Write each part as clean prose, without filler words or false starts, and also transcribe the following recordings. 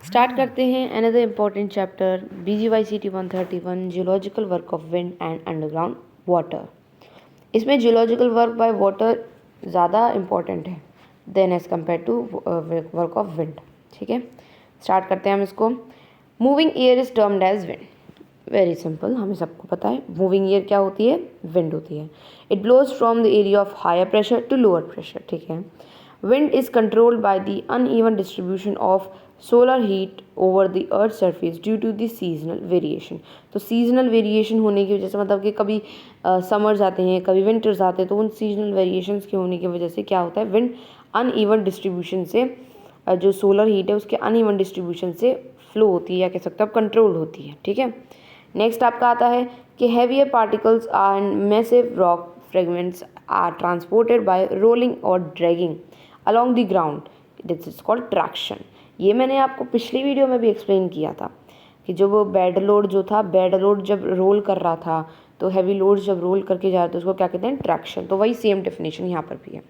Start करते हैं another important chapter BGYCT 131 geological work of wind and underground water. इसमें geological work by water ज़्यादा important है then as compare to work of wind. ठीक है, start करते हैं हम इसको। Moving air is termed as wind. Very simple, हमें सबको पता है मूविंग एयर क्या होती है, विंड होती है। It blows from the area of higher pressure to lower pressure. ठीक है, wind is controlled by the uneven distribution of solar heat over the earth's surface due to the seasonal variation। तो seasonal variation होने की वजह से मतलब कि कभी समर्स आते हैं कभी विंटर्स आते हैं, तो उन seasonal variations के होने की वजह से क्या होता है, विंड uneven distribution से जो सोलर हीट है उसके uneven distribution से फ्लो होती है या कह सकते हो कंट्रोल होती है। ठीक है, नेक्स्ट आपका आता है कि heavier particles and massive rock fragments are transported by rolling or dragging along the ground। This is called traction. ये मैंने आपको पिछली वीडियो में भी एक्सप्लेन किया था कि जो वो बेड लोड जो था, बेड लोड जब रोल कर रहा था तो हैवी लोड जब रोल करके जा रहे थे उसको क्या कहते हैं, ट्रैक्शन। तो वही सेम डेफिनेशन यहाँ पर भी है।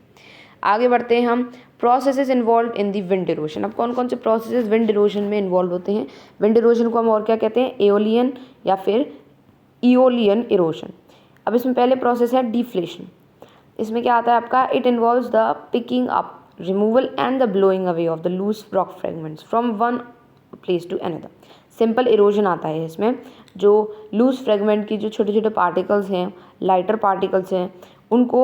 आगे बढ़ते हैं हम। Processes involve in the wind erosion. अब कौन कौन से प्रोसेसेस विंड इरोजन में इन्वॉल्व होते हैं? विंड इरोजन को हम और क्या कहते हैं, एओलियन या फिर ईओलियन इरोजन। अब इसमें पहले प्रोसेस है डिफ्लेशन। इसमें क्या आता है आपका, it involves the picking up, removal and the blowing away of the loose rock fragments from one place to another। Simple erosion आता है इसमें, जो लूज फ्रेगमेंट की जो छोटे छोटे पार्टिकल्स हैं, लाइटर पार्टिकल्स हैं, उनको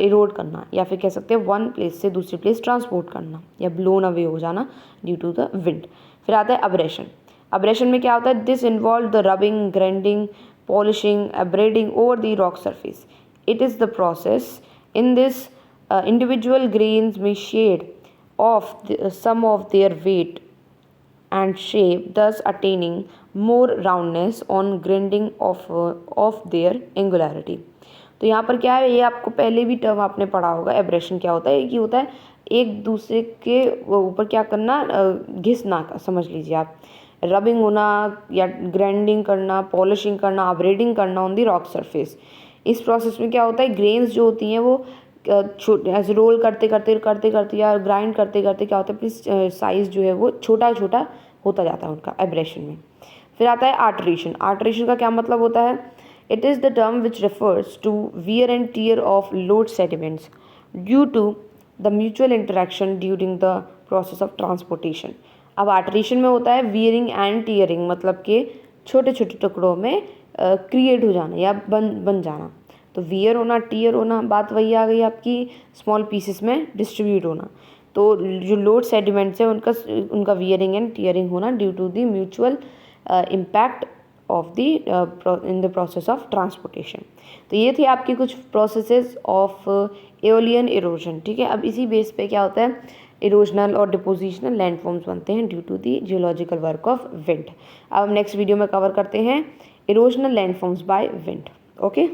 इरोड करना या फिर कह सकते हैं वन प्लेस से दूसरी प्लेस ट्रांसपोर्ट करना या ब्लोन अवे हो जाना ड्यू टू द विंड। फिर आता है अब्रेशन। अब्रेशन में क्या होता है, this involve the rubbing, grinding, polishing, abrading over the rock surface. It is the process in this individual grains may shed off some of their weight and shape, thus attaining more roundness on grinding of their angularity। तो यहाँ पर क्या है, ये आपको पहले भी term आपने पढ़ा होगा। एब्रेशन क्या होता है, कि होता है एक दूसरे के ऊपर क्या करना, घिसना, समझ लीजिए आप, रबिंग होना या ग्राइंडिंग करना, पॉलिशिंग करना, अपग्रेडिंग करना ऑन दी रॉक सरफेस। इस प्रोसेस में क्या होता है, ग्रेन्स जो होती हैं वो ऐसे रोल करते करते या ग्राइंड करते करते क्या होता है, अपनी साइज़ जो है वो छोटा छोटा होता जाता है उनका एब्रेशन में। फिर आता है आर्टरेशन। आर्टरेशन का क्या मतलब होता है, it is the term which refers to wear and tear of load sediments due to the mutual interaction during the process of transportation. अब आर्टरेशन में होता है वियरिंग एंड टीयरिंग, मतलब कि छोटे छोटे टुकड़ों में क्रिएट हो जाना या बन जाना। तो वियर होना, टीयर होना, बात वही आ गई आपकी, स्मॉल पीसेस में डिस्ट्रीब्यूट होना। तो जो लोड सेडिमेंट्स है उनका वियरिंग एंड टीयरिंग होना due to the mutual impact of the in the process of transportation. तो ये थी आपकी कुछ प्रोसेसेस ऑफ एओलियन इरोजन। ठीक है, अब इसी बेस पे क्या होता है, इरोजनल और डिपोजिशनल लैंडफॉर्म्स बनते हैं due to the geological work of wind. अब हम नेक्स्ट वीडियो में कवर करते हैं erosional landforms by wind. Okay.